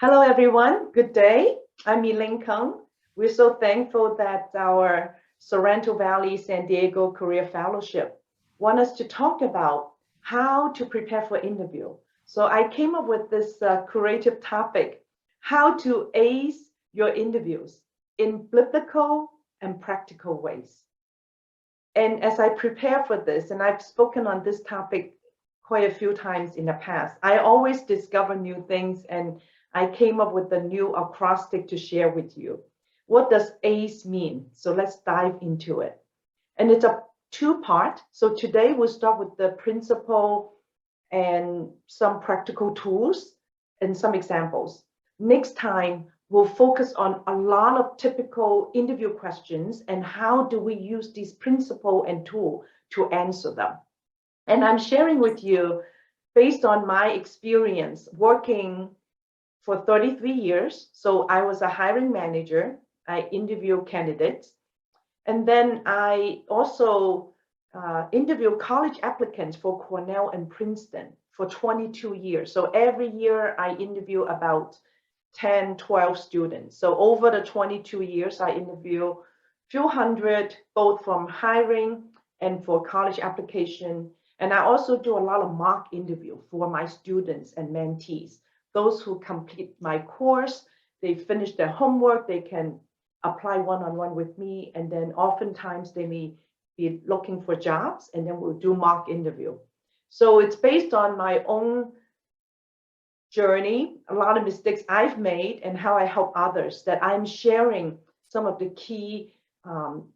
Hello, everyone. Good day. I'm Elaine. We're so thankful that our Sorrento Valley San Diego Career Fellowship want us to talk about how to prepare for interview. So I came up with this creative topic, how to ace your interviews in biblical and practical ways. And as I prepare for this, and I've spoken on this topic quite a few times in the past, I always discover new things and I came up with a new acrostic to share with you. What does ACE mean? So let's dive into it. And it's a two-part. So today we'll start with the principle and some practical tools and some examples. Next time, we'll focus on a lot of typical interview questions and how do we use these principle and tool to answer them. And I'm sharing with you based on my experience working for 33 years. So I was a hiring manager. I interview candidates. And then I also interview college applicants for Cornell and Princeton for 22 years. So every year I interview about 10, 12 students. So over the 22 years, I interview a few hundred, both from hiring and for college application. And I also do a lot of mock interview for my students and mentees. Those who complete my course, they finish their homework, they can apply one-on-one with me. And then oftentimes they may be looking for jobs and then we'll do mock interview. So it's based on my own journey, a lot of mistakes I've made and how I help others that I'm sharing some of the key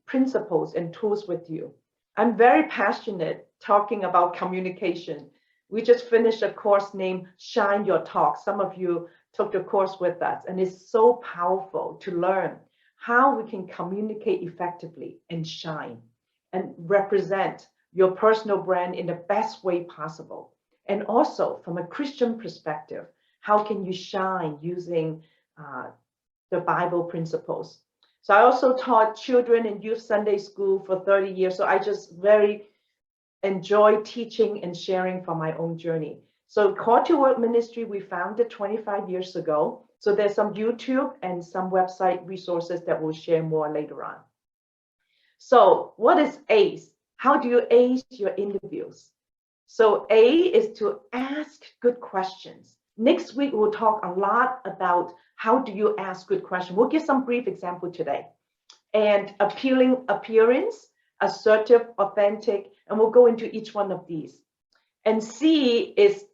principles and tools with you. I'm very passionate talking about communication. We just finished a course named Shine Your Talk. Some of you took the course with us, and it's so powerful to learn how we can communicate effectively and shine and represent your personal brand in the best way possible. And also from a Christian perspective, how can you shine using the Bible principles? So I also taught children in youth Sunday school for 30 years. So I just very enjoy teaching and sharing from my own journey. So Call to Work Ministry, we founded 25 years ago. So there's some YouTube and some website resources that we'll share more later on. So what is ACE? How do you ace your interviews? So A is to ask good questions. Next week, we'll talk a lot about how do you ask good questions. We'll give some brief example today. And appealing appearance, assertive, authentic, and we'll go into each one of these. And C is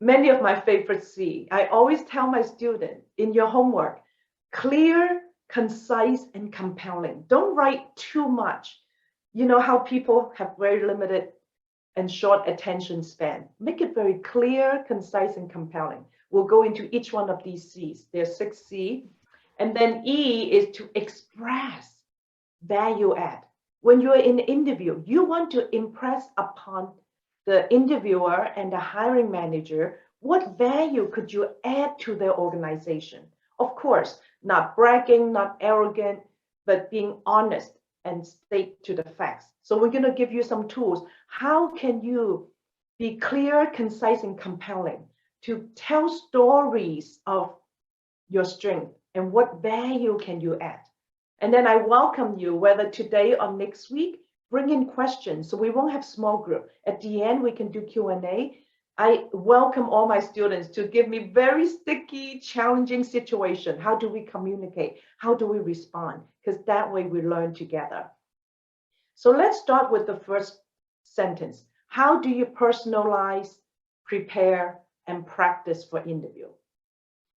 many of my favorite C. I always tell my students in your homework, clear, concise, and compelling. Don't write too much. You know how people have very limited and short attention span. Make it very clear, concise, and compelling. We'll go into each one of these C's. There's 6 C. And then E is to express value add. When you're in an interview, you want to impress upon the interviewer and the hiring manager, what value could you add to their organization? Of course, not bragging, not arrogant, but being honest and state to the facts. So we're going to give you some tools. How can you be clear, concise, and compelling to tell stories of your strength and what value can you add? And then I welcome you, whether today or next week, bring in questions. So we won't have small group. At the end, we can do Q&A. I welcome all my students to give me very sticky, challenging situation. How do we communicate? How do we respond? Because that way we learn together. So let's start with the first sentence. How do you personalize, prepare, and practice for interview?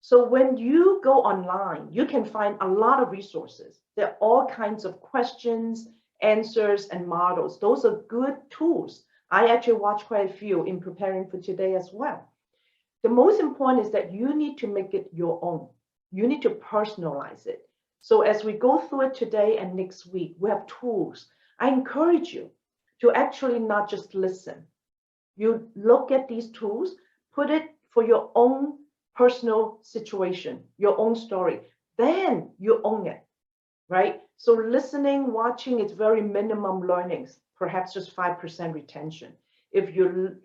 So when you go online, you can find a lot of resources. There are all kinds of questions, answers, and models. Those are good tools. I actually watched quite a few in preparing for today as well. The most important is that you need to make it your own. You need to personalize it. So as we go through it today and next week, we have tools. I encourage you to actually not just listen. You look at these tools, put it for your own personal situation, your own story. Then you own it, right? So listening, watching, it's very minimum learnings, perhaps just 5% retention. If you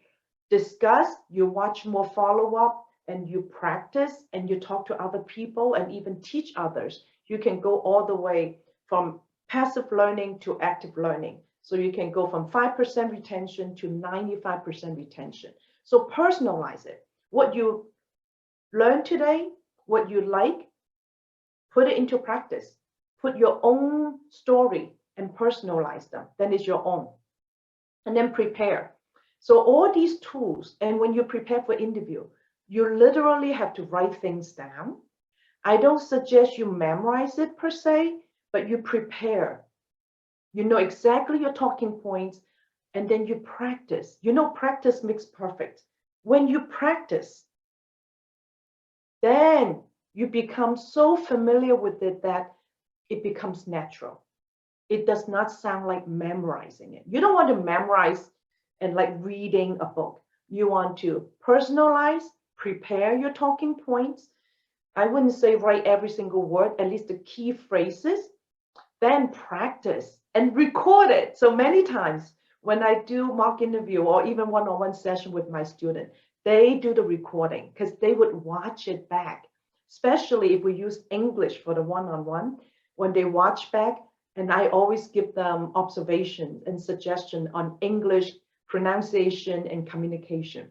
discuss, you watch more follow-up, and you practice and you talk to other people and even teach others, you can go all the way from passive learning to active learning. So you can go from 5% retention to 95% retention. So personalize it. What you learn today, what you like, put it into practice. Put your own story and personalize them. Then it's your own. And then prepare. So all these tools, and when you prepare for interview, you literally have to write things down. I don't suggest you memorize it per se, but you prepare. You know exactly your talking points, and then you practice. You know, practice makes perfect. When you practice, then you become so familiar with it that it becomes natural. It does not sound like memorizing it. You don't want to memorize and like reading a book. You want to personalize, prepare your talking points. I wouldn't say write every single word, at least the key phrases, then practice and record it. So many times when I do mock interview or even one-on-one session with my student, they do the recording because they would watch it back, especially if we use English for the one-on-one. When they watch back, and I always give them observations and suggestion on English pronunciation and communication.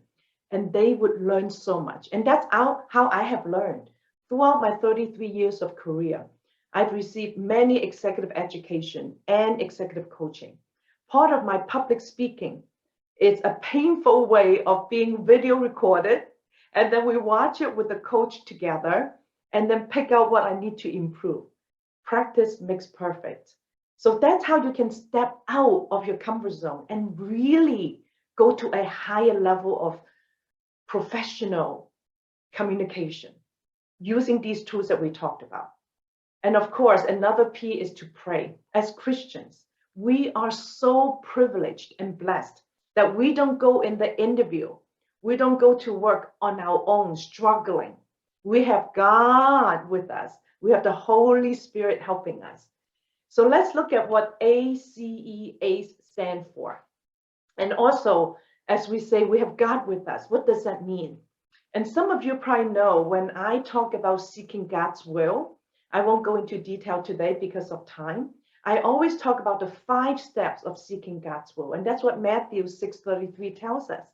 And they would learn so much. And that's how I have learned. Throughout my 33 years of career, I've received many executive education and executive coaching. Part of my public speaking is a painful way of being video recorded, and then we watch it with the coach together, and then pick out what I need to improve. Practice makes perfect. So that's how you can step out of your comfort zone and really go to a higher level of professional communication using these tools that we talked about. And of course, another P is to pray. As Christians, we are so privileged and blessed that we don't go in the interview. We don't go to work on our own, struggling. We have God with us. We have the Holy Spirit helping us. So let's look at what ACE stand for. And also, as we say, we have God with us. What does that mean? And some of you probably know when I talk about seeking God's will, I won't go into detail today because of time. I always talk about the 5 steps of seeking God's will. And that's what Matthew 6:33 tells us.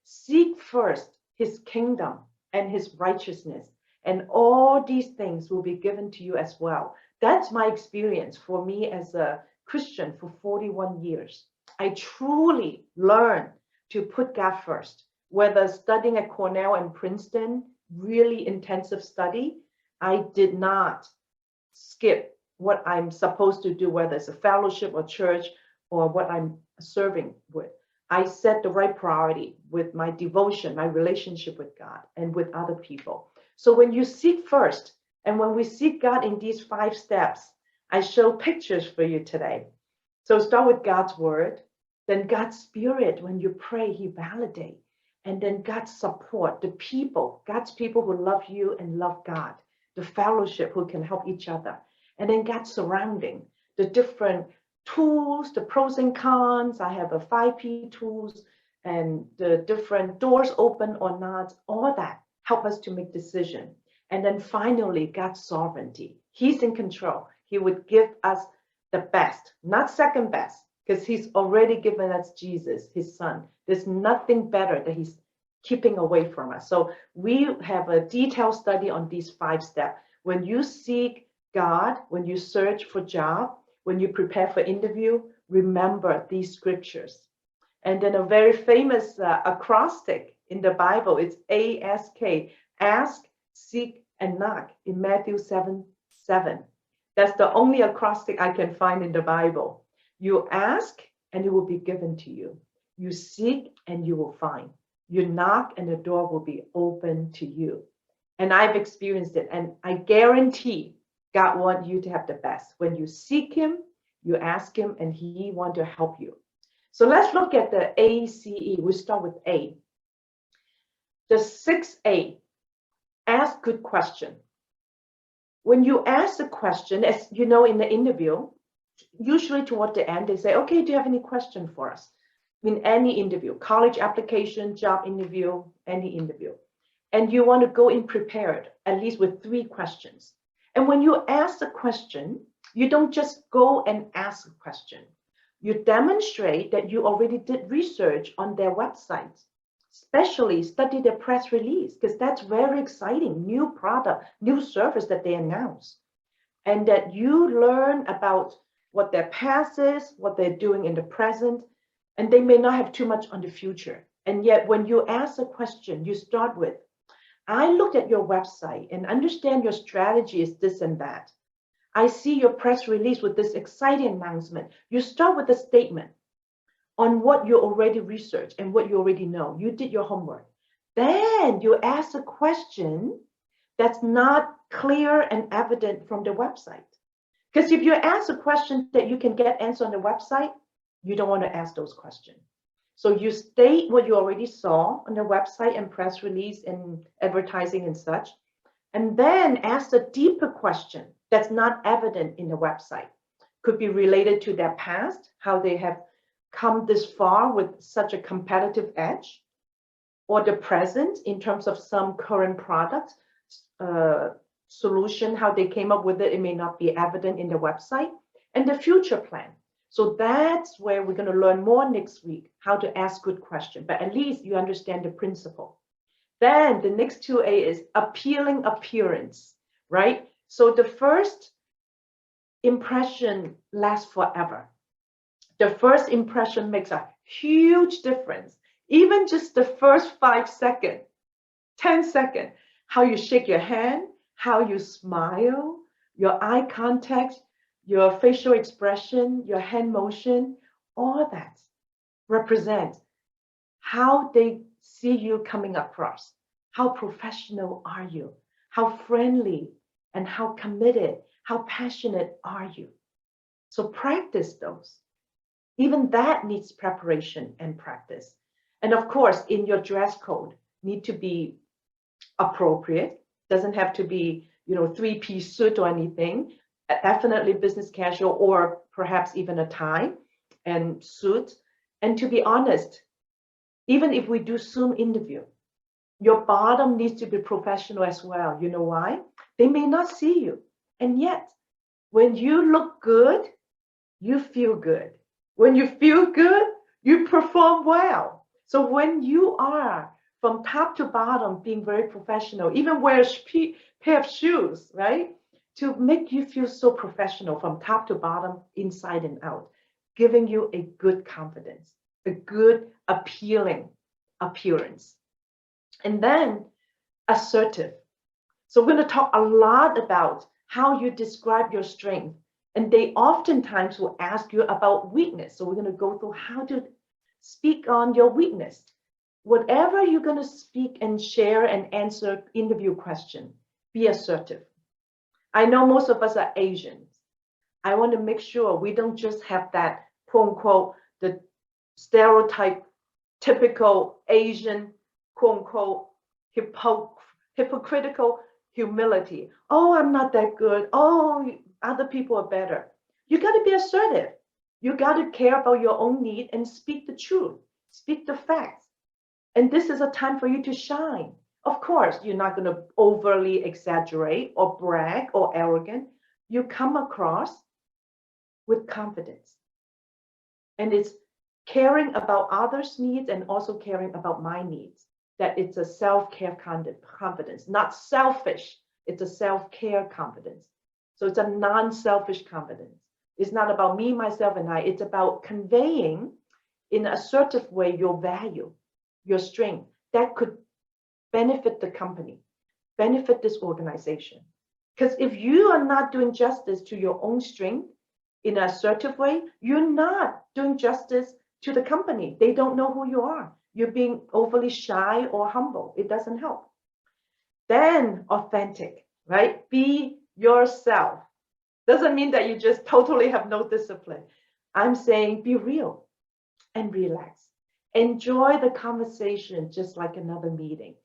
Seek first his kingdom and his righteousness, and all these things will be given to you as well. That's my experience for me as a Christian for 41 years. I truly learned to put God first, whether studying at Cornell and Princeton, really intensive study. I did not skip what I'm supposed to do, whether it's a fellowship or church or what I'm serving with. I set the right priority with my devotion, my relationship with God and with other people. So when you seek first, and when we seek God in these 5 steps, I show pictures for you today. So start with God's word, then God's spirit. When you pray, he validates. And then God's support, the people, God's people who love you and love God, the fellowship who can help each other. And then God's surrounding, the different tools, the pros and cons. I have a 5P tools and the different doors open or not, all that help us to make decision. And then finally, God's sovereignty. He's in control. He would give us the best, not second best, because he's already given us Jesus, his son. There's nothing better that he's keeping away from us. So we have a detailed study on these 5 steps. When you seek God, when you search for job, when you prepare for interview, remember these scriptures. And then a very famous acrostic in the Bible, it's ASK, ask, seek, and knock in Matthew 7:7. That's the only acrostic I can find in the Bible. You ask and it will be given to you. You seek and you will find. You knock and the door will be open to you. And I've experienced it. And I guarantee God wants you to have the best. When you seek him, you ask him, and he wants to help you. So let's look at the ACE. We start with A. The 6A, ask good question. When you ask a question, as you know, in the interview, usually toward the end, they say, okay, do you have any question for us? In any interview, college application, job interview, any interview. And you want to go in prepared, at least with 3 questions. And when you ask a question, you don't just go and ask a question. You demonstrate that you already did research on their website, especially study their press release, because that's very exciting, new product, new service that they announce. And that you learn about what their past is, what they're doing in the present, and they may not have too much on the future. And yet, when you ask a question, you start with, I looked at your website and understand your strategy is this and that. I see your press release with this exciting announcement. You start with a statement on what you already researched and what you already know. You did your homework. Then you ask a question that's not clear and evident from the website. Because if you ask a question that you can get answer on the website, you don't want to ask those questions. So you state what you already saw on the website and press release and advertising and such, and then ask a deeper question that's not evident in the website. Could be related to their past, how they have come this far with such a competitive edge, or the present in terms of some current product solution, how they came up with it. It may not be evident in the website, and the future plan. So that's where we're going to learn more next week, how to ask good questions, but at least you understand the principle. Then the next 2A is appealing appearance, right? So the first impression lasts forever. The first impression makes a huge difference. Even just the first 5 seconds, 10 seconds, how you shake your hand, how you smile, your eye contact, your facial expression, your hand motion, all that represents how they see you coming across. How professional are you? How friendly and how committed, how passionate are you? So practice those. Even that needs preparation and practice. And of course, in your dress code, need to be appropriate. Doesn't have to be, 3-piece suit or anything. Definitely business casual or perhaps even a tie and suit. And to be honest, even if we do Zoom interview, your bottom needs to be professional as well. You know why? They may not see you. And yet, when you look good, you feel good. When you feel good, you perform well. So when you are from top to bottom being very professional, even wear a pair of shoes, right? To make you feel so professional from top to bottom, inside and out, giving you a good confidence, a good appealing appearance. And then assertive. So we're going to talk a lot about how you describe your strength. And they oftentimes will ask you about weakness. So we're going to go through how to speak on your weakness. Whatever you're going to speak and share and answer interview question, be assertive. I know most of us are Asians. I want to make sure we don't just have that quote unquote, the stereotype, typical Asian quote unquote, hypocritical humility. Oh, I'm not that good. Oh, other people are better. You got to be assertive. You got to care about your own need and speak the truth, speak the facts. And this is a time for you to shine. Of course, you're not going to overly exaggerate or brag or arrogant. You come across with confidence. And it's caring about others' needs and also caring about my needs. That it's a self-care confidence, not selfish. It's a self-care confidence. So it's a non-selfish confidence. It's not about me, myself, and I. It's about conveying in an assertive way your value, your strength that could benefit the company, benefit this organization. Because if you are not doing justice to your own strength in an assertive way, you're not doing justice to the company. They don't know who you are. You're being overly shy or humble. It doesn't help. Then authentic, right? Be yourself. Doesn't mean that you just totally have no discipline. I'm saying be real and relax. Enjoy the conversation just like another meeting.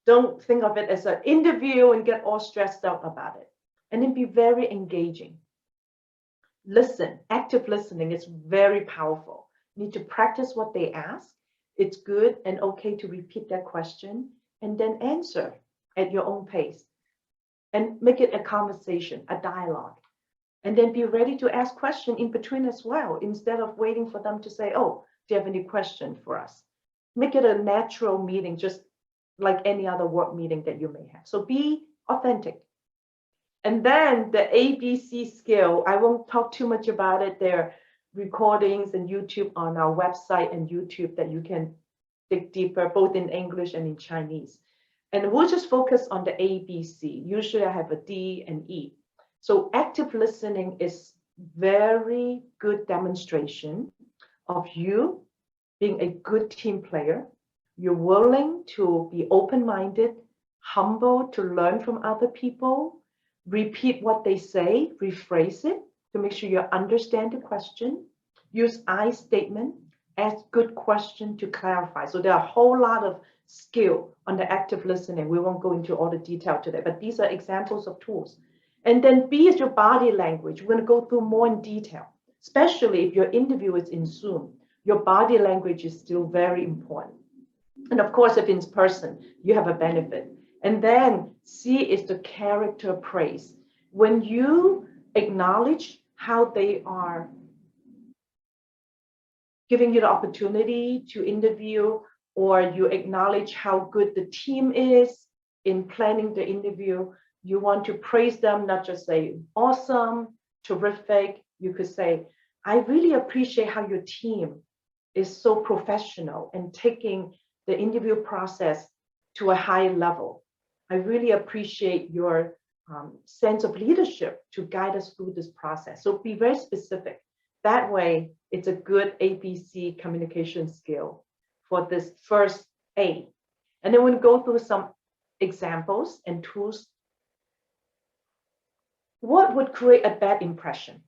Don't think of it as an interview and get all stressed out about it. And then be very engaging. Listen, active listening is very powerful. You need to practice what they ask. It's good and okay to repeat that question and then answer at your own pace and make it a conversation, a dialogue. And then be ready to ask questions in between as well, instead of waiting for them to say, oh, do you have any question for us? Make it a natural meeting, just like any other work meeting that you may have. So be authentic. And then the ABC skill, I won't talk too much about it. There are recordings and YouTube on our website and YouTube that you can dig deeper, both in English and in Chinese. And we'll just focus on the ABC. Usually I have a D and E. So active listening is very good demonstration of you being a good team player. You're willing to be open-minded, humble to learn from other people, repeat what they say, rephrase it to make sure you understand the question, use I statement, ask good question to clarify. So there are a whole lot of skill on the active listening. We won't go into all the detail today, but these are examples of tools. And then B is your body language. We're going to go through more in detail, especially if your interview is in Zoom. Your body language is still very important. And of course, if it's in person, you have a benefit. And then C is the character praise. When you acknowledge how they are giving you the opportunity to interview, or you acknowledge how good the team is in planning the interview, you want to praise them, not just say awesome, terrific. You could say, I really appreciate how your team is so professional and taking the interview process to a high level. I really appreciate your sense of leadership to guide us through this process. So be very specific. That way, it's a good ABC communication skill for this first A. And then we'll go through some examples and tools. What would create a bad impression?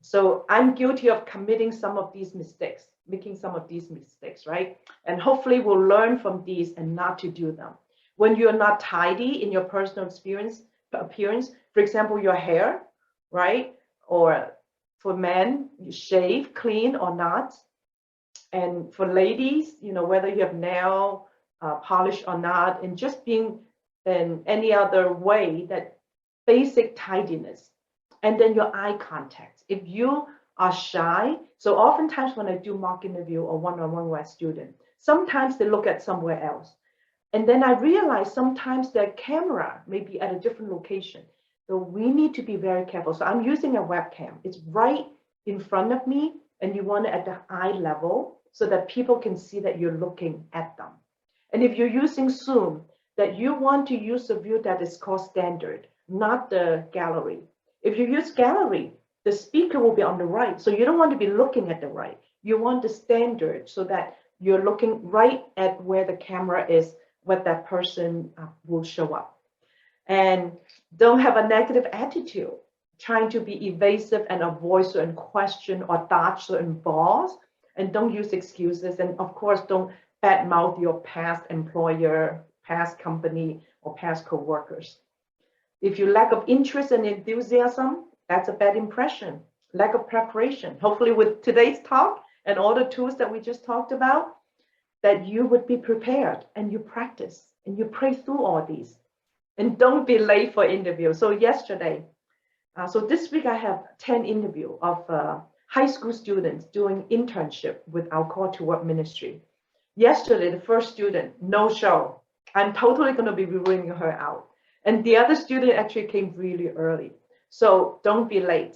So I'm guilty of committing some of these mistakes, making some of these mistakes, right? And hopefully we'll learn from these and not to do them. When you're not tidy in your personal appearance, for example, your hair, right? Or for men, you shave clean or not. And for ladies, whether you have nail polish or not, and just being in any other way, that basic tidiness. And then your eye contact. If you are shy, so oftentimes when I do mock interview or one-on-one with a student, sometimes they look at somewhere else. And then I realize sometimes their camera may be at a different location. So we need to be very careful. So I'm using a webcam. It's right in front of me, and you want it at the eye level so that people can see that you're looking at them. And if you're using Zoom, that you want to use a view that is called standard, not the gallery. If you use gallery, the speaker will be on the right. So you don't want to be looking at the right. You want the standard so that you're looking right at where the camera is, what that person will show up. And don't have a negative attitude, trying to be evasive and avoid certain question or dodge certain balls. And don't use excuses. And of course, don't badmouth your past employer, past company, or past co-workers. If you lack of interest and enthusiasm, that's a bad impression. Lack of preparation. Hopefully with today's talk and all the tools that we just talked about, that you would be prepared and you practice and you pray through all these. And don't be late for interview. So yesterday, so this week I have 10 interviews of high school students doing internship with our Call to Work ministry. Yesterday, the first student, no show. I'm totally going to be ruling her out. And the other student actually came really early. So don't be late.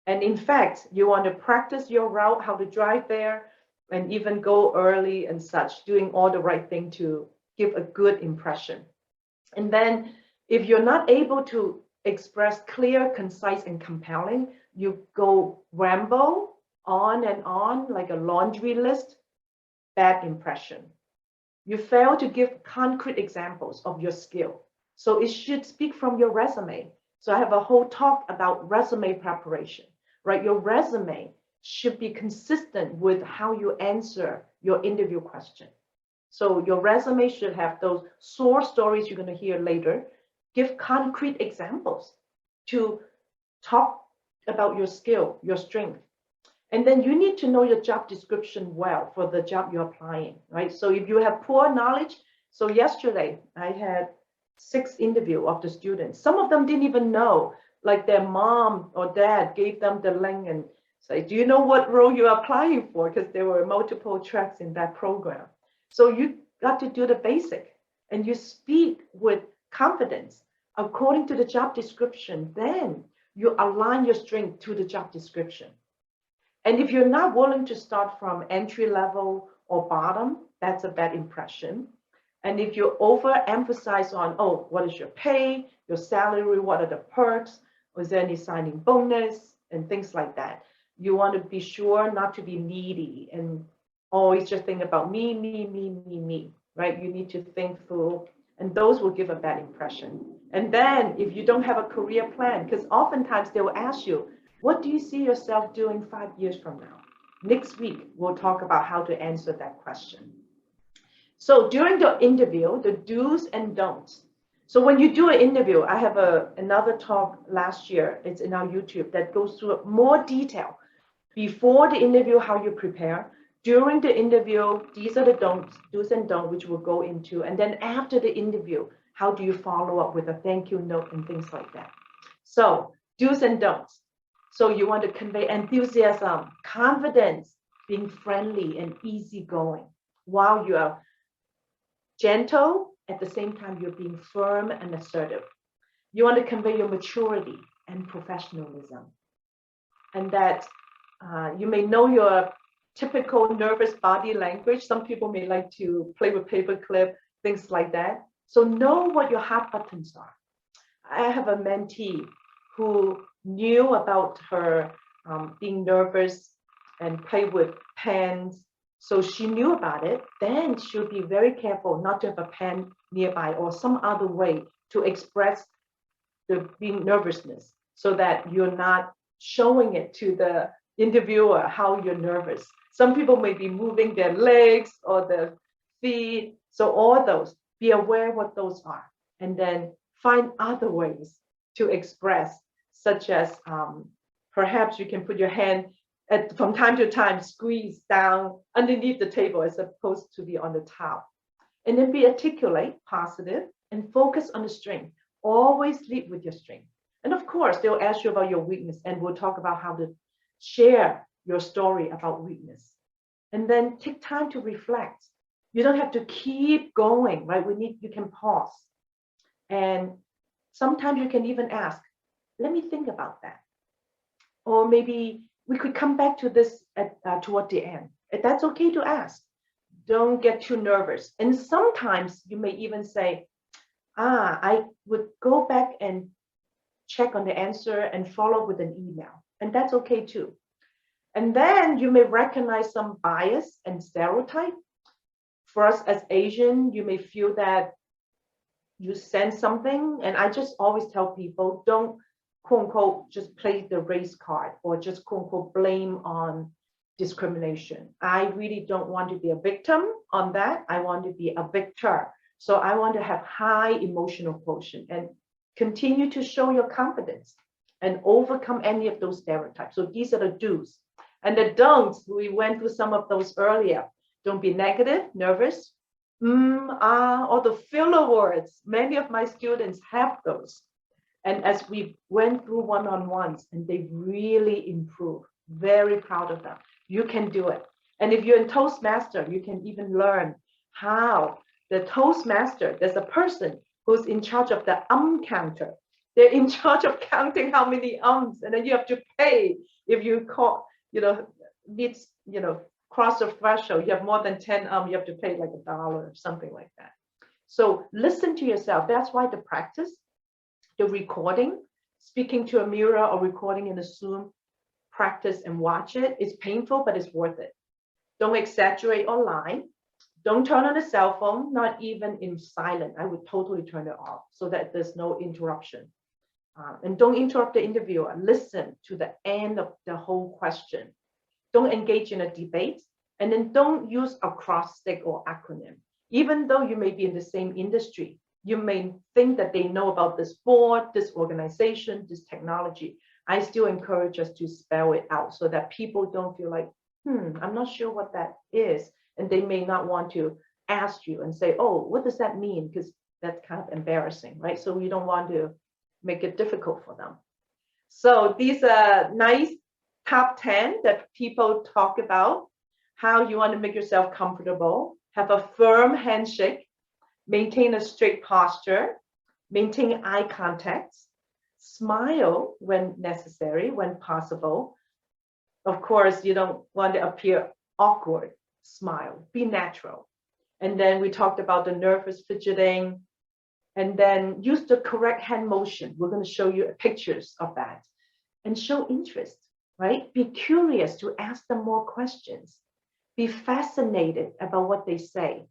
And in fact, you want to practice your route, how to drive there, and even go early and such, doing all the right thing to give a good impression. And then if you're not able to express clear, concise, and compelling, you go ramble on and on like a laundry list, bad impression. You fail to give concrete examples of your skill. So it should speak from your resume. So I have a whole talk about resume preparation, right? Your resume should be consistent with how you answer your interview question. So your resume should have those source stories you're going to hear later. Give concrete examples to talk about your skill, your strength. And then you need to know your job description well for the job you're applying, right? So if you have poor knowledge, So yesterday I had 6 interviews of the students. Some of them didn't even know, like their mom or dad gave them the link and say, do you know what role you're applying for? Because there were multiple tracks in that program. So you got to do the basic and you speak with confidence according to the job description. Then you align your strength to the job description. And if you're not willing to start from entry level or bottom, that's a bad impression. And if you overemphasize on, oh, what is your pay, your salary, what are the perks, was there any signing bonus, and things like that, you want to be sure not to be needy and always just think about me, right? You need to think through, and those will give a bad impression. And then if you don't have a career plan, because oftentimes they will ask you, what do you see yourself doing 5 years from now? Next week, we'll talk about how to answer that question. So during the interview, the do's and don'ts. So when you do an interview, I have another talk last year, it's in our YouTube, that goes through more detail. Before the interview, how you prepare. During the interview, these are the don'ts, do's and don'ts, which we'll go into. And then after the interview, how do you follow up with a thank you note and things like that. So do's and don'ts. So you want to convey enthusiasm, confidence, being friendly and easygoing while you are gentle. At the same time, you're being firm and assertive. You want to convey your maturity and professionalism. And that you may know your typical nervous body language. Some people may like to play with paperclip, things like that. So know what your hot buttons are. I have a mentee who knew about her being nervous and play with pens. So she knew about it. Then she'll be very careful not to have a pen nearby or some other way to express the being nervousness so that you're not showing it to the interviewer how you're nervous. Some people may be moving their legs or their feet. So all those, be aware what those are, and then find other ways to express, such as perhaps you can put your hand from time to time, squeeze down underneath the table as opposed to be on the top. And then be articulate, positive, and focus on the strength. Always lead with your strength. And of course, they'll ask you about your weakness, and we'll talk about how to share your story about weakness. And then take time to reflect. You don't have to keep going, right? You can pause. And sometimes you can even ask, let me think about that. Or maybe we could come back to this toward the end. That's okay to ask. Don't get too nervous. And sometimes you may even say, I would go back and check on the answer and follow with an email. And that's okay too. And then you may recognize some bias and stereotype. For us as Asian, you may feel that you sense something. And I just always tell people, don't quote unquote just play the race card or just quote unquote blame on discrimination. I really don't want to be a victim on that. I want to be a victor. So I want to have high emotional quotient and continue to show your confidence and overcome any of those stereotypes. So these are the do's. And the don'ts, we went through some of those earlier. Don't be negative, nervous, or the filler words. Many of my students have those. And as we went through one-on-ones, and they really improved, very proud of them. You can do it. And if you're in Toastmaster, you can even learn how the Toastmaster, there's a person who's in charge of the counter. They're in charge of counting how many ums, and then you have to pay if you call, meets, cross the threshold. You have more than 10 you have to pay like $1 or something like that. So listen to yourself. That's why the practice, the recording, speaking to a mirror or recording in a Zoom, practice and watch it. It's painful, but it's worth it. Don't exaggerate or lie. Don't turn on the cell phone, not even in silent. I would totally turn it off so that there's no interruption. And don't interrupt the interviewer. Listen to the end of the whole question. Don't engage in a debate. And then don't use acrostic or acronym. Even though you may be in the same industry, you may think that they know about this board, this organization, this technology. I still encourage us to spell it out so that people don't feel like, I'm not sure what that is. And they may not want to ask you and say, oh, what does that mean? Because that's kind of embarrassing, right? So we don't want to make it difficult for them. So these are nice top 10 that people talk about, how you want to make yourself comfortable, have a firm handshake, maintain a straight posture, maintain eye contact, smile when necessary, when possible. Of course, you don't want to appear awkward. Smile, be natural. And then we talked about the nervous fidgeting, and then use the correct hand motion. We're going to show you pictures of that. And show interest, right? Be curious to ask them more questions. Be fascinated about what they say,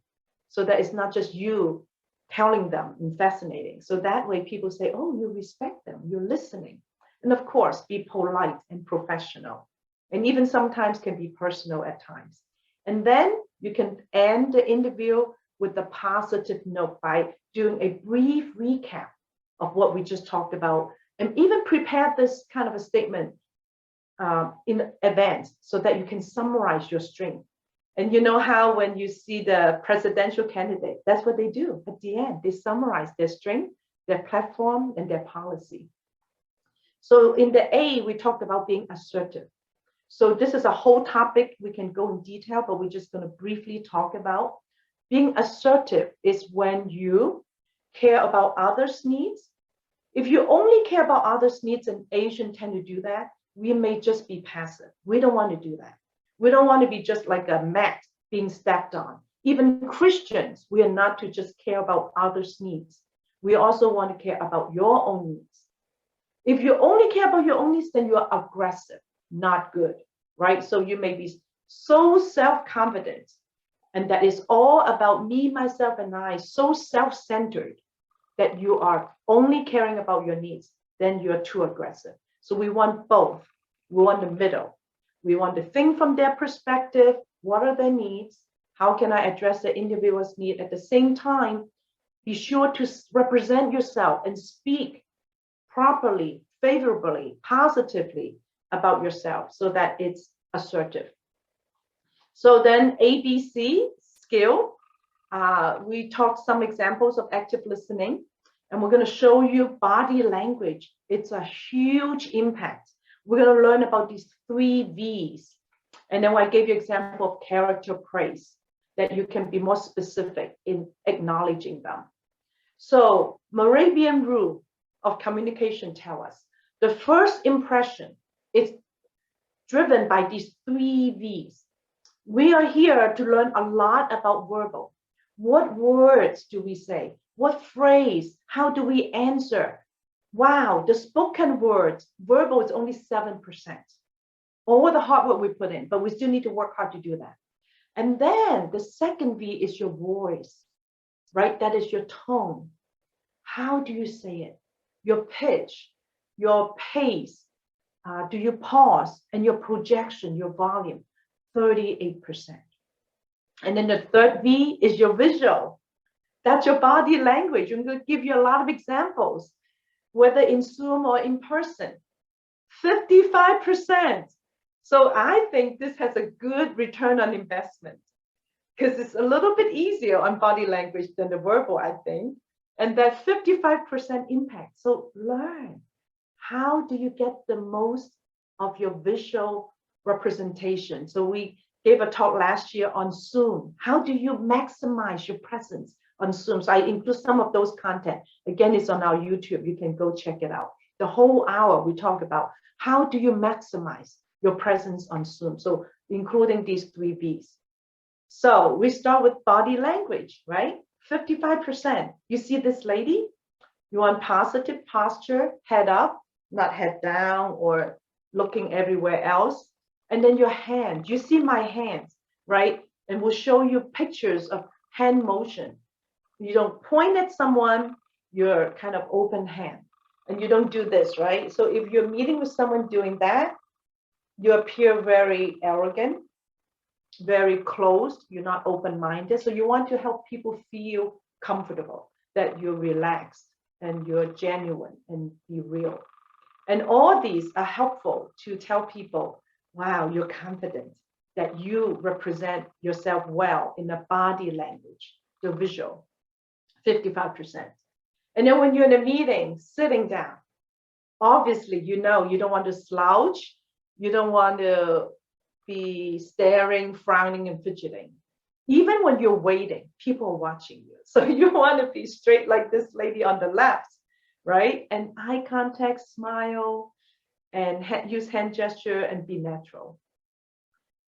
so that it's not just you telling them and fascinating. So that way people say, oh, you respect them, you're listening. And of course, be polite and professional. And even sometimes can be personal at times. And then you can end the interview with a positive note by doing a brief recap of what we just talked about, and even prepare this kind of a statement in advance so that you can summarize your strength. And you know how when you see the presidential candidate, that's what they do at the end. They summarize their strength, their platform, and their policy. So in the A, we talked about being assertive. So this is a whole topic. We can go in detail, but we're just going to briefly talk about. Being assertive is when you care about others' needs. If you only care about others' needs, and Asians tend to do that, we may just be passive. We don't want to do that. We don't want to be just like a mat being stepped on. Even Christians, we are not to just care about others' needs. We also want to care about your own needs. If you only care about your own needs, then you are aggressive, not good, right? So you may be so self-confident, and that is all about me, myself, and I, so self-centered that you are only caring about your needs, then you're too aggressive. So we want both. We want the middle. We want to think from their perspective. What are their needs? How can I address the individual's need? At the same time, be sure to represent yourself and speak properly, favorably, positively about yourself so that it's assertive. So then ABC skill, we talked some examples of active listening, and we're going to show you body language. It's a huge impact. We're going to learn about these 3 V's. And then I gave you an example of character praise, that you can be more specific in acknowledging them. So Moravian rule of communication tell us the first impression is driven by these 3 V's. We are here to learn a lot about verbal. What words do we say? What phrase? How do we answer? Wow, the spoken words, verbal is only 7%. All the hard work we put in, but we still need to work hard to do that. And then the second V is your voice, right? That is your tone. How do you say it? Your pitch, your pace. Do you pause? And your projection, your volume, 38%. And then the third V is your visual. That's your body language. I'm going to give you a lot of examples, whether in Zoom or in person. 55%. So I think this has a good return on investment because it's a little bit easier on body language than the verbal, I think. And that 55% impact. So learn. How do you get the most of your visual representation? So we gave a talk last year on Zoom. How do you maximize your presence on Zoom? So I include some of those content. Again, it's on our YouTube. You can go check it out. The whole hour we talk about how do you maximize your presence on Zoom. So including these 3 B's. So we start with body language, right? 55%. You see this lady? You want positive posture, head up, not head down or looking everywhere else. And then your hand, you see my hands, right? And we'll show you pictures of hand motion. You don't point at someone, you're kind of open hand. And you don't do this, right? So if you're meeting with someone doing that, you appear very arrogant, very closed, you're not open-minded. So you want to help people feel comfortable, that you're relaxed and you're genuine and be real. And all these are helpful to tell people, wow, you're confident. that you represent yourself well in the body language, the visual, 55%. And then when you're in a meeting, sitting down, obviously, you don't want to slouch. You don't want to be staring, frowning, and fidgeting. Even when you're waiting, people are watching you. So you want to be straight like this lady on the left, right? And eye contact, smile, and use hand gesture and be natural.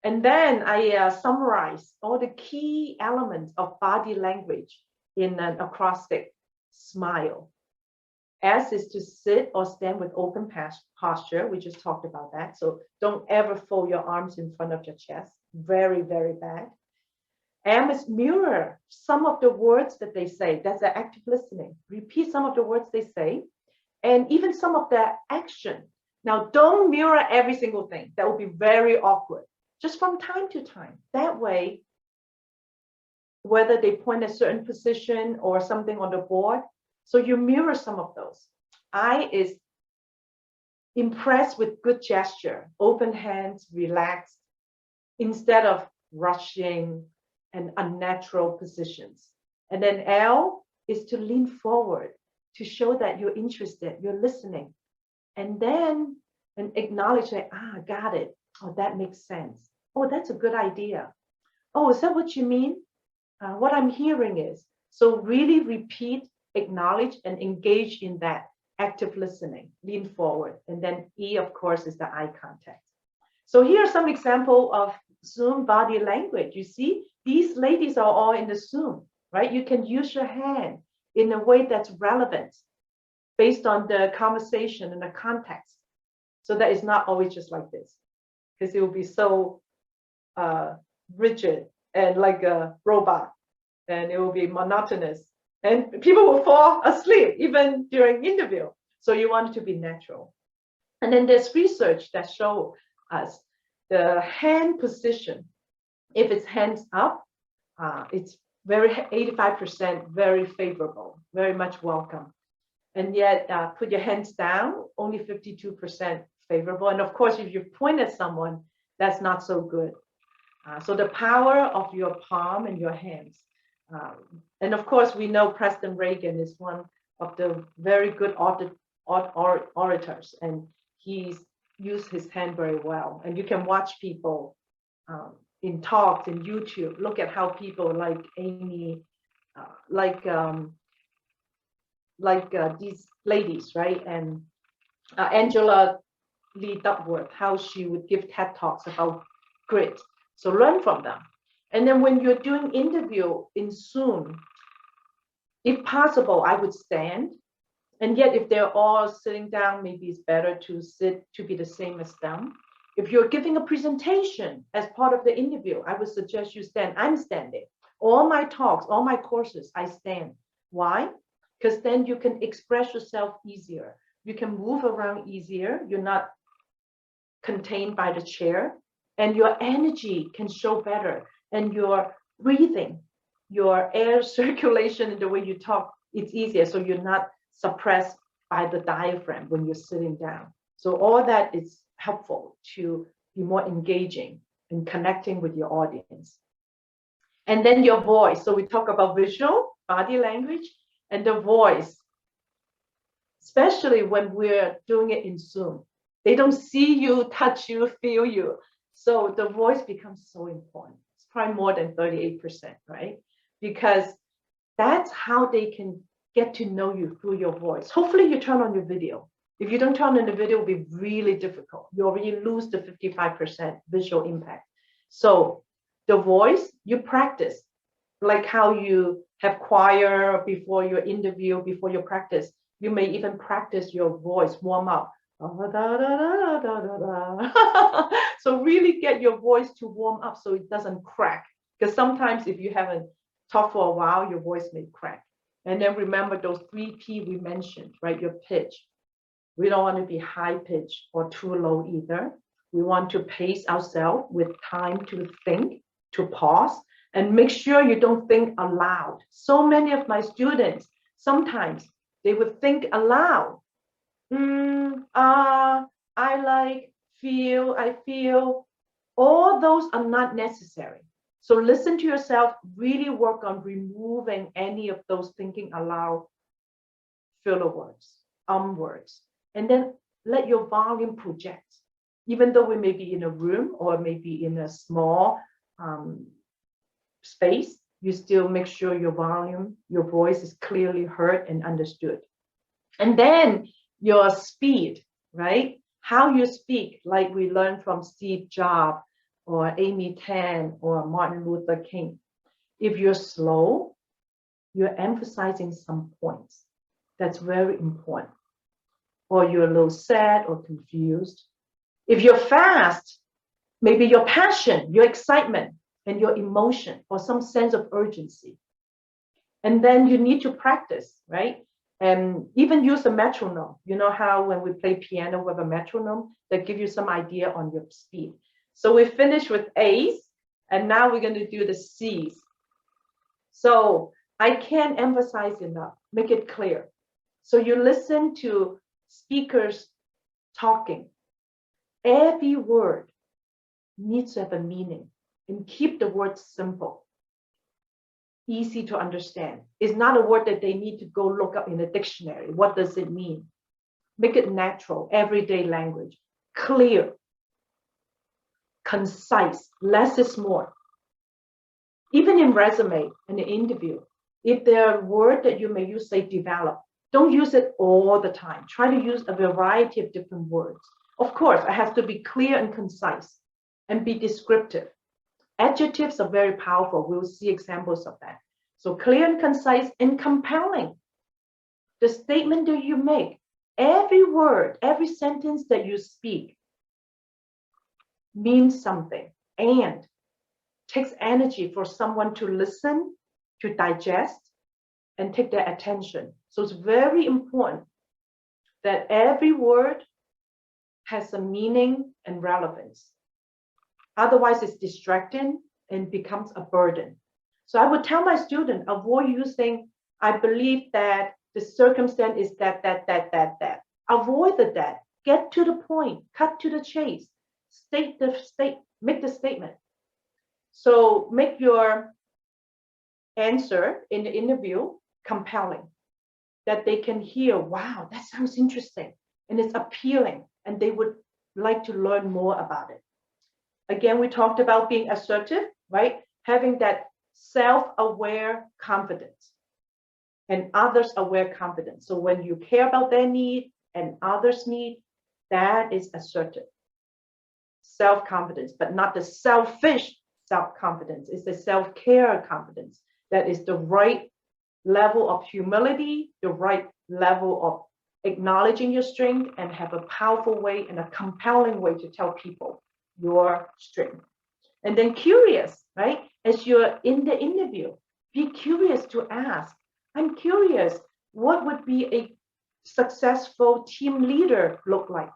And then I summarize all the key elements of body language in an acrostic: smile. S is to sit or stand with open posture. We just talked about that. So don't ever fold your arms in front of your chest. Very, very bad. M is mirror some of the words that they say. That's the active listening. Repeat some of the words they say, and even some of their action. Now, don't mirror every single thing. That will be very awkward. Just from time to time. That way, whether they point a certain position or something on the board, so you mirror some of those. I is impressed with good gesture, open hands, relaxed, instead of rushing and unnatural positions. And then L is to lean forward, to show that you're interested, you're listening. And then acknowledge that, got it. Oh, that makes sense. Oh, that's a good idea. Oh, is that what you mean? What I'm hearing is. So really repeat, acknowledge, and engage in that active listening, lean forward. And then E, of course, is the eye contact. So here are some examples of Zoom body language. You see, these ladies are all in the Zoom, right? You can use your hand in a way that's relevant based on the conversation and the context. So that is not always just like this, because it will be so rigid and like a robot, and it will be monotonous, and people will fall asleep even during interview. So you want it to be natural. And then there's research that show us the hand position. If it's hands up, it's 85% very favorable, very much welcome. And yet put your hands down, only 52% favorable. And of course, if you point at someone, that's not so good. So the power of your palm and your hands. And of course, we know Preston Reagan is one of the very good orators, and he's used his hand very well. And you can watch people in talks in YouTube. Look at how people like Amy, these ladies, right? And Angela Lee Duckworth, how she would give TED Talks about grit. So learn from them. And then when you're doing interview in Zoom, if possible, I would stand. And yet if they're all sitting down, maybe it's better to sit to be the same as them. If you're giving a presentation as part of the interview, I would suggest you stand. I'm standing. All my talks, all my courses, I stand. Why? Because then you can express yourself easier. You can move around easier. You're not contained by the chair, and your energy can show better, and your breathing, your air circulation, and the way you talk, it's easier. So you're not suppressed by the diaphragm when you're sitting down. So all that is helpful to be more engaging and connecting with your audience. And then your voice. So we talk about visual, body language, and the voice, especially when we're doing it in Zoom. They don't see you, touch you, feel you. So the voice becomes so important. It's probably more than 38%, right? Because that's how they can get to know you through your voice. Hopefully you turn on your video. If you don't turn on the video, it'll be really difficult. You already lose the 55% visual impact. So the voice, you practice, like how you have choir before your interview, before your practice. You may even practice your voice, warm up. So really get your voice to warm up so it doesn't crack. Because sometimes if you haven't talked for a while, your voice may crack. And then remember those 3 P we mentioned, right? Your pitch. We don't want to be high pitch or too low either. We want to pace ourselves with time to think, to pause, and make sure you don't think aloud. So many of my students, sometimes they would think aloud. I like, feel, I feel. All those are not necessary. So listen to yourself, really work on removing any of those thinking aloud filler words, words, and then let your volume project. Even though we may be in a room or maybe in a small space, you still make sure your volume, your voice is clearly heard and understood. And then your speed, right? How you speak, like we learned from Steve Jobs or Amy Tan or Martin Luther King. If you're slow, you're emphasizing some points. That's very important. Or you're a little sad or confused. If you're fast, maybe your passion, your excitement, and your emotion or some sense of urgency. And then you need to practice, right? And even use a metronome. You know how when we play piano with a metronome, that give you some idea on your speed. So we finished with A's, and now we're going to do the C's. So I can't emphasize enough, make it clear. So you listen to speakers talking. Every word needs to have a meaning, and keep the words simple, easy to understand. It's not a word that they need to go look up in a dictionary. What does it mean? Make it natural, everyday language, clear, concise, less is more. Even in resume and an interview, if there are words that you may use, say develop, don't use it all the time. Try to use a variety of different words. Of course, it has to be clear and concise and be descriptive. Adjectives are very powerful. We'll see examples of that. So clear and concise and compelling. The statement that you make, every word, every sentence that you speak means something and takes energy for someone to listen, to digest, and take their attention. So it's very important that every word has a meaning and relevance. Otherwise, it's distracting and becomes a burden. So I would tell my student, avoid using, I believe that the circumstance is that. Avoid the that. Get to the point, cut to the chase, make the statement. So make your answer in the interview compelling, that they can hear, wow, that sounds interesting, and it's appealing, and they would like to learn more about it. Again, we talked about being assertive, right? Having that self-aware confidence and others-aware confidence. So when you care about their need and others' need, that is assertive. Self-confidence, but not the selfish self-confidence. It's the self-care confidence. That is the right level of humility, the right level of acknowledging your strength, and have a powerful way and a compelling way to tell people your strength. And then curious, right? As you're in the interview, be curious to ask. I'm curious, what would be a successful team leader look like?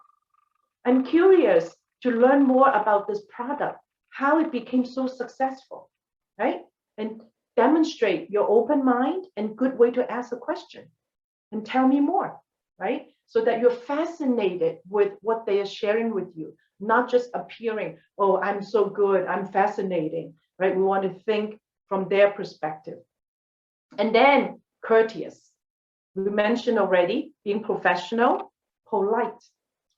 I'm curious to learn more about this product, how it became so successful, right? And demonstrate your open mind and good way to ask a question and tell me more, right? So that you're fascinated with what they are sharing with you, not just appearing, oh, I'm so good, I'm fascinating, right? We want to think from their perspective. And then courteous. We mentioned already, being professional, polite.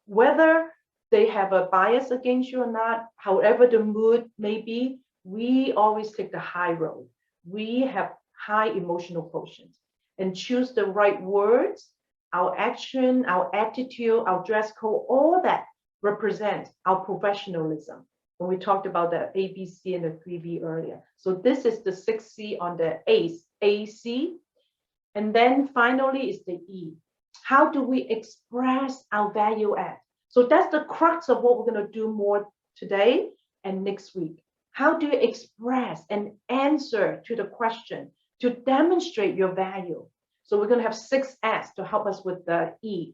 Whether they have a bias against you or not, however the mood may be, we always take the high road. We have high emotional quotient and choose the right words, our action, our attitude, our dress code, all that represents our professionalism. When we talked about the ABC and the 3V earlier. So this is the 6C on the ACE, AC. And then finally is the E. How do we express our value add? So that's the crux of what we're going to do more today and next week. How do you express and answer to the question to demonstrate your value? So we're going to have 6 S to help us with the E.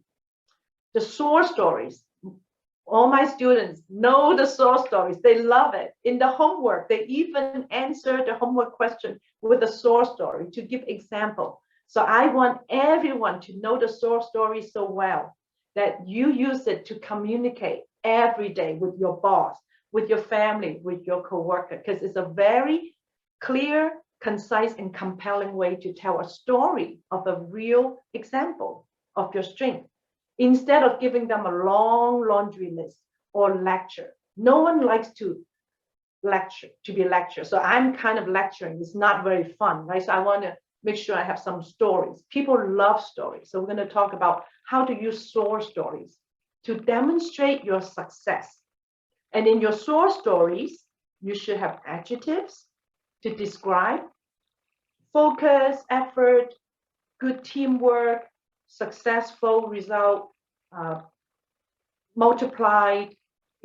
The source stories. All my students know the source stories. They love it. In the homework, they even answer the homework question with a source story to give example. So I want everyone to know the source story so well that you use it to communicate every day with your boss, with your family, with your coworker, because it's a very clear, concise, and compelling way to tell a story of a real example of your strength, instead of giving them a long laundry list or lecture. No one likes to be lectured. So I'm kind of lecturing. It's not very fun, right? So I want to make sure I have some stories. People love stories. So we're going to talk about how to use SOAR stories to demonstrate your success. And in your SOAR stories, you should have adjectives to describe focus, effort, good teamwork, successful result, multiplied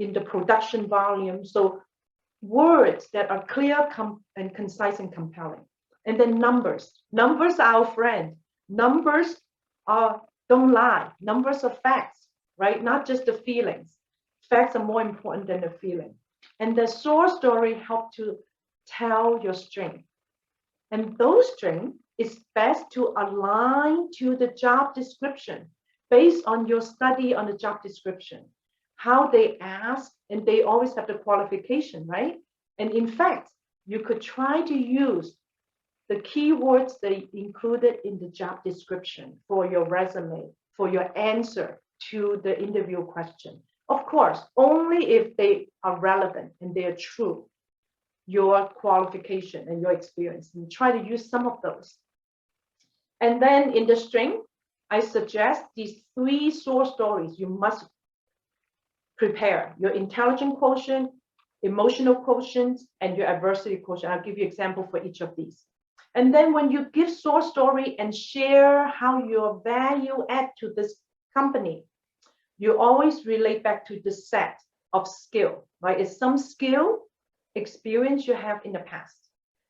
in the production volume. So words that are clear and concise and compelling. And then numbers. Numbers are our friend. Numbers don't lie. Numbers are facts, right? Not just the feelings. Facts are more important than the feeling. And the SOAR story help to tell your strength. And those strengths is best to align to the job description based on your study on the job description. How they ask, and they always have the qualification, right? And in fact, you could try to use the keywords they included in the job description for your resume, for your answer to the interview question. Of course, only if they are relevant and they are true, your qualification and your experience, and try to use some of those. And then in the strength, I suggest these 3 SOAR stories you must prepare: your intelligence quotient, emotional quotient, and your adversity quotient. I'll give you an example for each of these. And then when you give SOAR story and share how your value add to this company, you always relate back to the set of skill, right? It's some skill, experience you have in the past.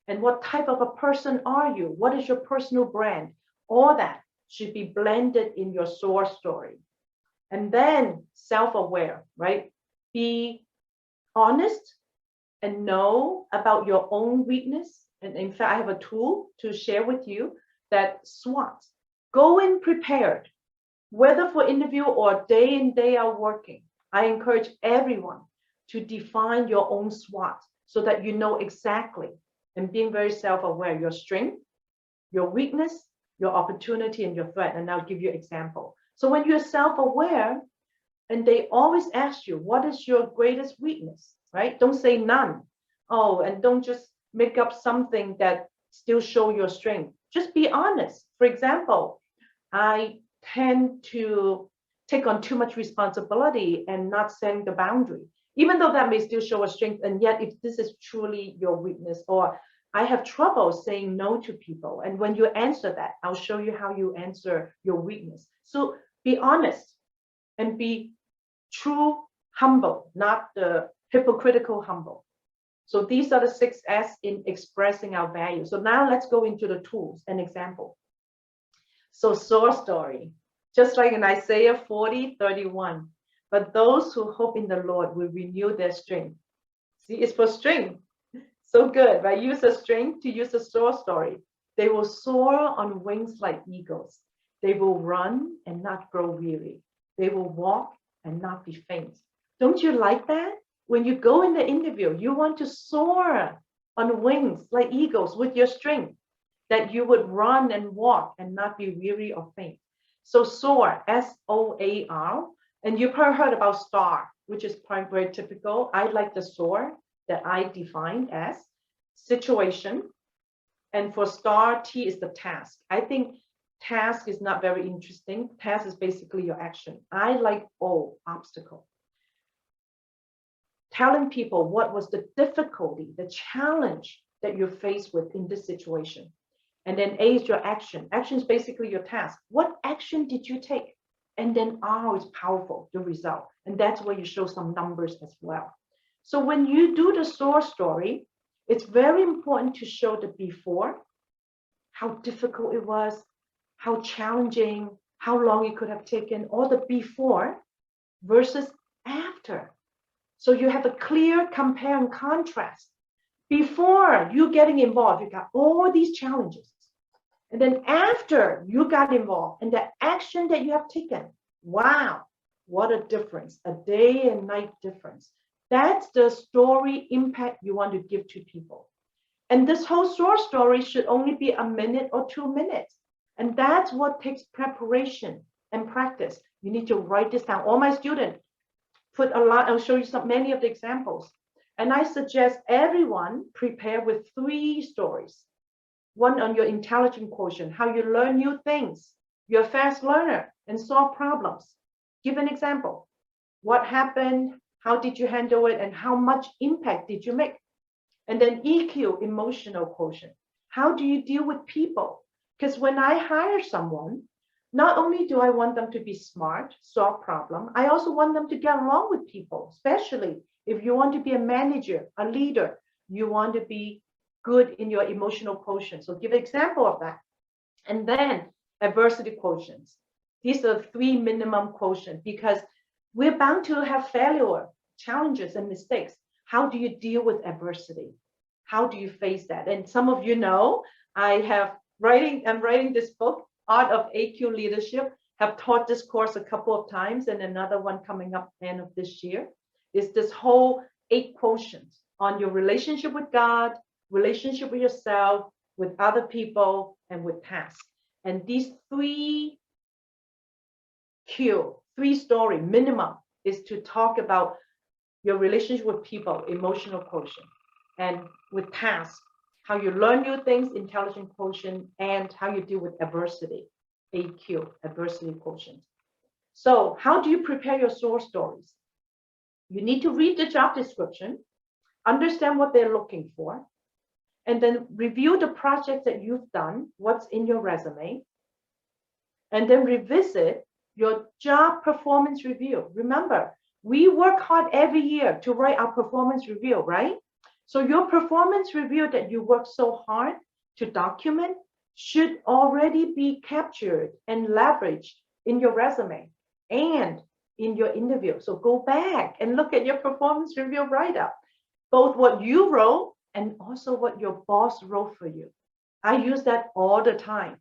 And what type of a person are you? What is your personal brand? All that should be blended in your SOAR story. And then self-aware, right? Be honest and know about your own weakness. And in fact, I have a tool to share with you that SWOT. Go in prepared, whether for interview or day in, day out working. I encourage everyone to define your own SWOT so that you know exactly, and being very self-aware, your strength, your weakness, your opportunity, and your threat. And I'll give you an example. So when you're self-aware, and they always ask you, what is your greatest weakness, right? Don't say none. Oh, and don't just make up something that still show your strength. Just be honest. For example, I tend to take on too much responsibility and not setting the boundary, even though that may still show a strength. And yet, if this is truly your weakness, or I have trouble saying no to people. And when you answer that, I'll show you how you answer your weakness. So be honest and be true, humble, not the hypocritical humble. So these are the 6 S in expressing our value. So now let's go into the tools and example. So SOAR story, just like in Isaiah 40:31, but those who hope in the Lord will renew their strength. See, it's for strength. So good, right? Use a strength to use a SOAR story. They will soar on wings like eagles. They will run and not grow weary. They will walk and not be faint. Don't you like that? When you go in the interview, you want to soar on wings like eagles with your strength, that you would run and walk and not be weary or faint. So SOAR, S-O-A-R, and you've probably heard about STAR, which is probably very typical. I like the SOAR that I defined as situation. And for STAR, T is the task. I think task is not very interesting. Task is basically your action. I like O, obstacle. Telling people what was the difficulty, the challenge that you're faced with in this situation. And then A is your action. Action is basically your task. What action did you take? And then R is powerful, the result. And that's where you show some numbers as well. So when you do the SOAR story, it's very important to show the before, how difficult it was, how challenging, how long it could have taken, all the before versus after. So you have a clear compare and contrast. Before you getting involved, you got all these challenges. And then after you got involved and the action that you have taken, wow, what a difference, a day and night difference. That's the story impact you want to give to people. And this whole short story should only be a minute or 2 minutes. And that's what takes preparation and practice. You need to write this down. All my students put a lot, I'll show you many of the examples. And I suggest everyone prepare with 3 stories. One on your intelligence quotient, how you learn new things. You're a fast learner and solve problems. Give an example. What happened? How did you handle it? And how much impact did you make? And then EQ, emotional quotient. How do you deal with people? Because when I hire someone, not only do I want them to be smart, solve problem, I also want them to get along with people, especially if you want to be a manager, a leader, you want to be good in your emotional quotient. So give an example of that. And then adversity quotients. These are 3 minimum quotient because we're bound to have failure, challenges, and mistakes. How do you deal with adversity? How do you face that? And some of you know, I'm writing this book, Art of AQ Leadership, have taught this course a couple of times, and another one coming up end of this year. Is this whole 8 quotients on your relationship with God, relationship with yourself, with other people, and with tasks. And these 3 story minimum is to talk about your relationship with people, emotional quotient, and with tasks, how you learn new things, intelligent quotient, and how you deal with adversity, AQ, adversity quotient. So how do you prepare your source stories? You need to read the job description, understand what they're looking for, and then review the projects that you've done, what's in your resume, and then revisit your job performance review. Remember, we work hard every year to write our performance review, right? So your performance review that you work so hard to document should already be captured and leveraged in your resume and in your interview. So go back and look at your performance review write-up, both what you wrote and also what your boss wrote for you. I use that all the time.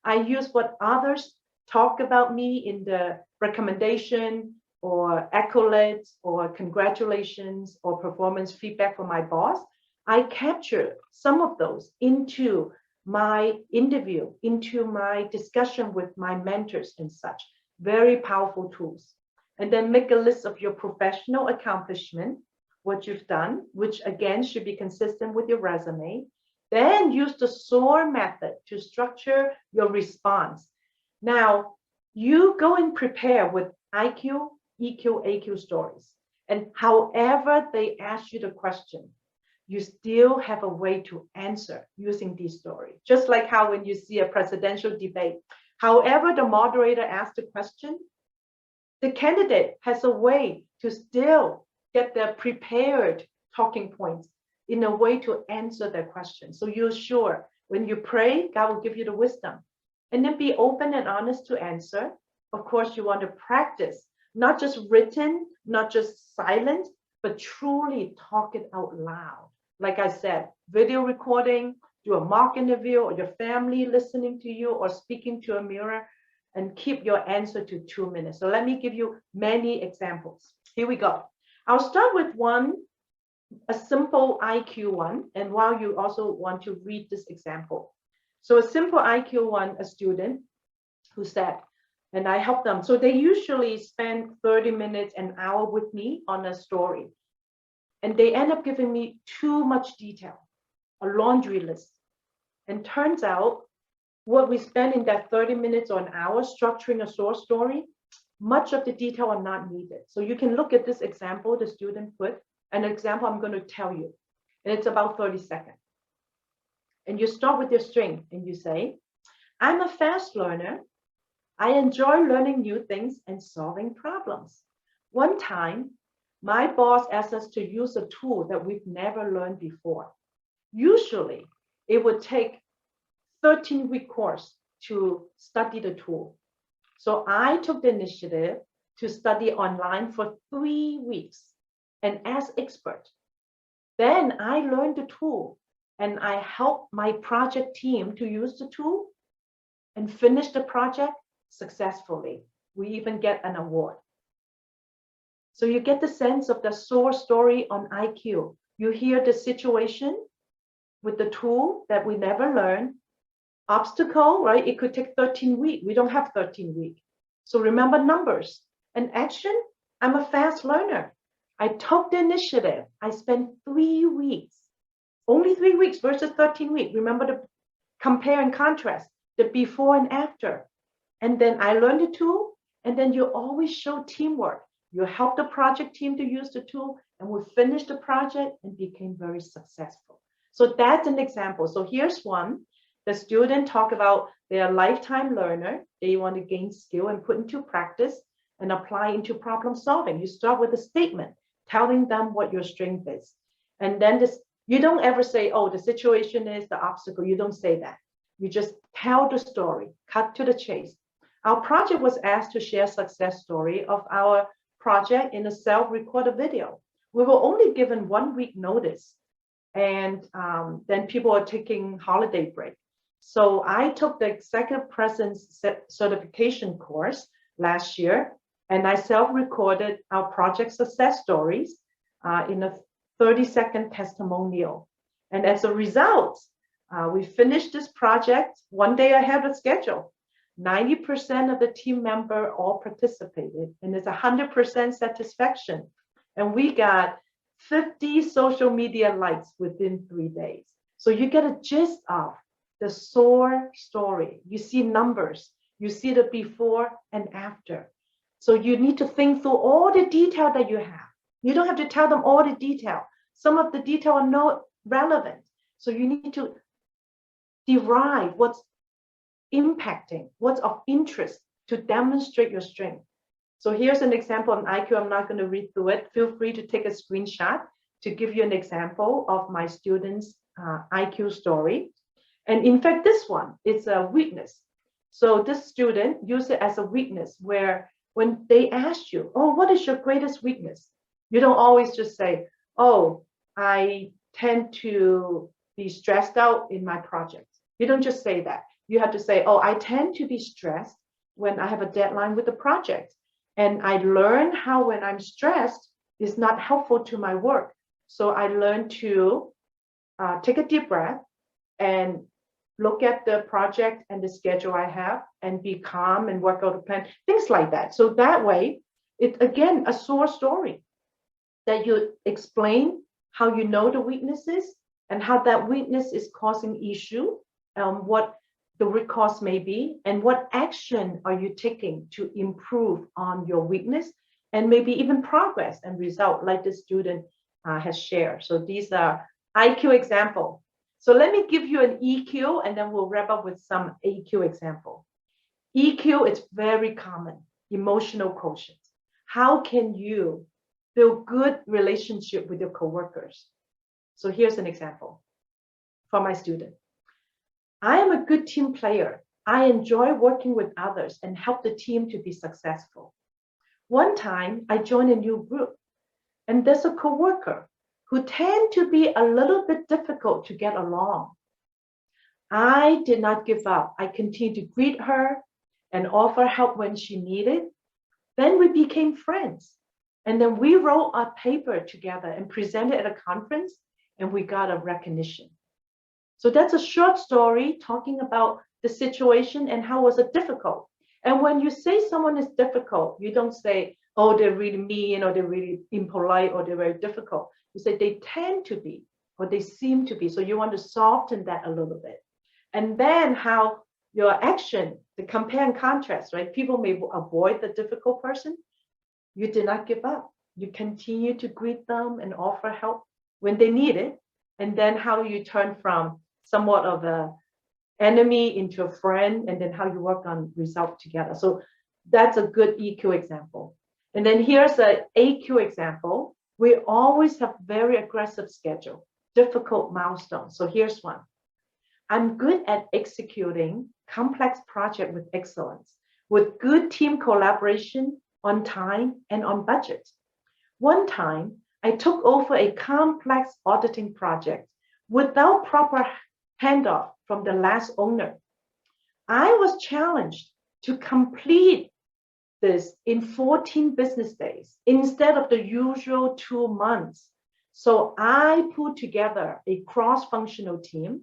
I use what others talk about me in the recommendation or accolades or congratulations or performance feedback from my boss. I capture some of those into my interview, into my discussion with my mentors and such. Very powerful tools. And then make a list of your professional accomplishment, what you've done, which again should be consistent with your resume. Then use the SOAR method to structure your response. Now, you go and prepare with IQ, EQ, AQ stories. And however they ask you the question, you still have a way to answer using these stories. Just like how when you see a presidential debate, however the moderator asks the question, the candidate has a way to still get their prepared talking points in a way to answer their question. So you're sure when you pray, God will give you the wisdom. And then be open and honest to answer. Of course, you want to practice, not just written, not just silent, but truly talk it out loud. Like I said, video recording, do a mock interview, or your family listening to you or speaking to a mirror, and keep your answer to 2 minutes. So let me give you many examples. Here we go. I'll start with a simple IQ one, and while you also want to read this example. So a simple IQ one, a student who said, and I help them. So they usually spend 30 minutes, an hour with me on a story. And they end up giving me too much detail, a laundry list. And turns out what we spend in that 30 minutes or an hour structuring a source story, much of the detail are not needed. So you can look at this example the student put, an example I'm going to tell you, and it's about 30 seconds. And you start with your strength and you say, I'm a fast learner. I enjoy learning new things and solving problems. One time, my boss asked us to use a tool that we've never learned before. Usually, it would take 13-week course to study the tool. So I took the initiative to study online for 3 weeks and as expert. Then I learned the tool and I helped my project team to use the tool and finish the project successfully. We even get an award. So you get the sense of the SOAR story on IQ. You hear the situation with the tool that we never learned. Obstacle, right? It could take 13 weeks. We don't have 13 weeks. So remember numbers. And action, I'm a fast learner. I took the initiative. I spent 3 weeks, only 3 weeks versus 13 weeks. Remember the compare and contrast, the before and after. And then I learned the tool, and then you always show teamwork. You help the project team to use the tool, and we finished the project and became very successful. So that's an example. So here's one. The student talk about they're a lifetime learner. They want to gain skill and put into practice and apply into problem solving. You start with a statement telling them what your strength is. And then this, you don't ever say, oh, the situation is the obstacle. You don't say that. You just tell the story, cut to the chase. Our project was asked to share success story of our project in a self-recorded video. We were only given 1 week notice, and then people are taking holiday break. So I took the executive presence certification course last year, and I self-recorded our project success stories in a 30-second testimonial. And as a result, we finished this project 1 day ahead of schedule. 90% of the team member all participated, and it's 100% satisfaction. And we got 50 social media likes within 3 days. So you get a gist of the SOAR story. You see numbers, you see the before and after. So you need to think through all the detail that you have. You don't have to tell them all the detail. Some of the detail are not relevant. So you need to derive what's impacting, what's of interest to demonstrate your strength. So here's an example on IQ. I'm not going to read through it. Feel free to take a screenshot to give you an example of my students' IQ story. And in fact, this one is a weakness. So this student used it as a weakness where when they ask you, oh, what is your greatest weakness? You don't always just say, oh, I tend to be stressed out in my project. You don't just say that. You have to say, oh, I tend to be stressed when I have a deadline with the project. And I learn how when I'm stressed is not helpful to my work. So I learn to take a deep breath and look at the project and the schedule I have and be calm and work out a plan, things like that. So that way, it's again a SOAR story that you explain how you know the weaknesses and how that weakness is causing issue, what the root cause may be, and what action are you taking to improve on your weakness, and maybe even progress and result like the student has shared. So these are IQ example. So let me give you an EQ, and then we'll wrap up with some AQ example. EQ is very common, emotional quotient. How can you build good relationship with your coworkers? So here's an example for my student. I am a good team player. I enjoy working with others and help the team to be successful. One time I joined a new group, and there's a coworker who tend to be a little bit difficult to get along. I did not give up. I continued to greet her and offer help when she needed. Then we became friends. And then we wrote a paper together and presented at a conference, and we got a recognition. So that's a short story talking about the situation and how was it difficult. And when you say someone is difficult, you don't say, oh, they're really mean or they're really impolite or they're very difficult. You say they tend to be or they seem to be. So you want to soften that a little bit. And then how your action, the compare and contrast, right? People may avoid the difficult person. You did not give up. You continue to greet them and offer help when they need it. And then how you turn from somewhat of an enemy into a friend, and then how you work on results together. So that's a good EQ example. And then here's an AQ example. We always have very aggressive schedule, difficult milestones. So here's one. I'm good at executing complex project with excellence, with good team collaboration on time and on budget. One time, I took over a complex auditing project without proper handoff from the last owner. I was challenged to complete this in 14 business days instead of the usual 2 months. So I put together a cross-functional team,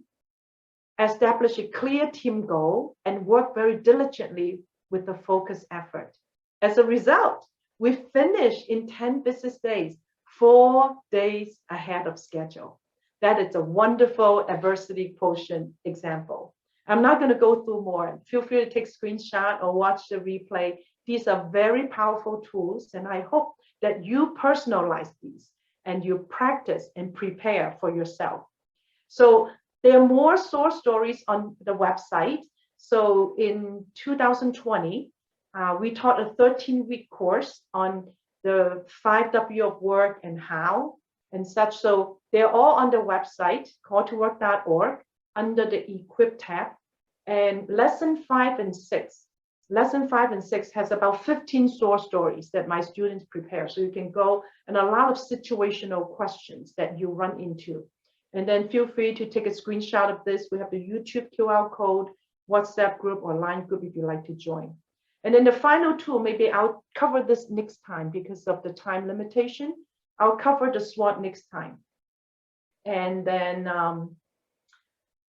establish a clear team goal, and work very diligently with a focused effort. As a result, we finished in 10 business days, 4 days ahead of schedule. That is a wonderful adversity quotient example. I'm not going to go through more. Feel free to take a screenshot or watch the replay. These are very powerful tools, and I hope that you personalize these and you practice and prepare for yourself. So there are more source stories on the website. So in 2020, we taught a 13-week course on the 5W of work and how and such. So they're all on the website, calltowork.org, under the Equip tab. And lesson 5 and 6 has about 15 source stories that my students prepare. So you can go, and a lot of situational questions that you run into. And then feel free to take a screenshot of this. We have the YouTube QR code, WhatsApp group, or Line group if you'd like to join. And then the final tool, maybe I'll cover this next time because of the time limitation. I'll cover the SWOT next time. And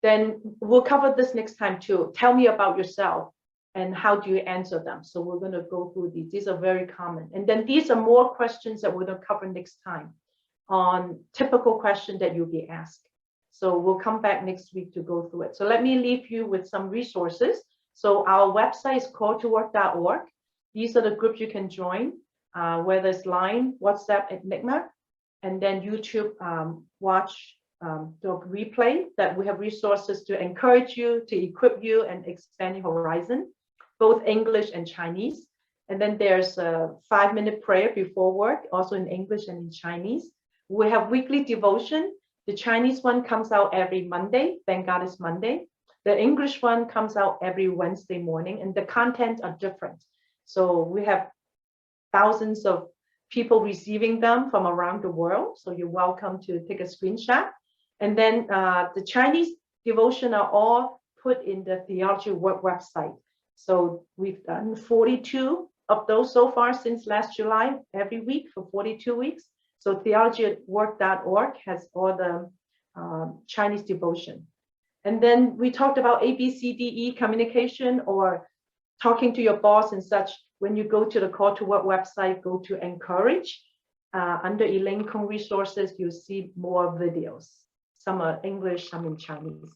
then we'll cover this next time too. Tell me about yourself and how do you answer them. So we're going to go through these. These are very common. And then these are more questions that we're going to cover next time on typical questions that you'll be asked. So we'll come back next week to go through it. So let me leave you with some resources. So our website is calltowork.org. These are the groups you can join, whether it's Line, WhatsApp, Enigma, and then YouTube, watch the replay that we have resources to encourage you, to equip you and expand your horizon, both English and Chinese. And then there's a 5-minute prayer before work, also in English and in Chinese. We have weekly devotion. The Chinese one comes out every Monday. Thank God it's Monday. The English one comes out every Wednesday morning, and the contents are different. So we have thousands of people receiving them from around the world. So you're welcome to take a screenshot. And then the Chinese devotion are all put in the Theology Work website. So we've done 42 of those so far since last July, every week for 42 weeks. So theologywork.org has all the Chinese devotion. And then we talked about ABCDE communication or talking to your boss and such. When you go to the Call to Work website, go to Encourage. Under Elaine Kong resources, you'll see more videos. Some are English, some in Chinese.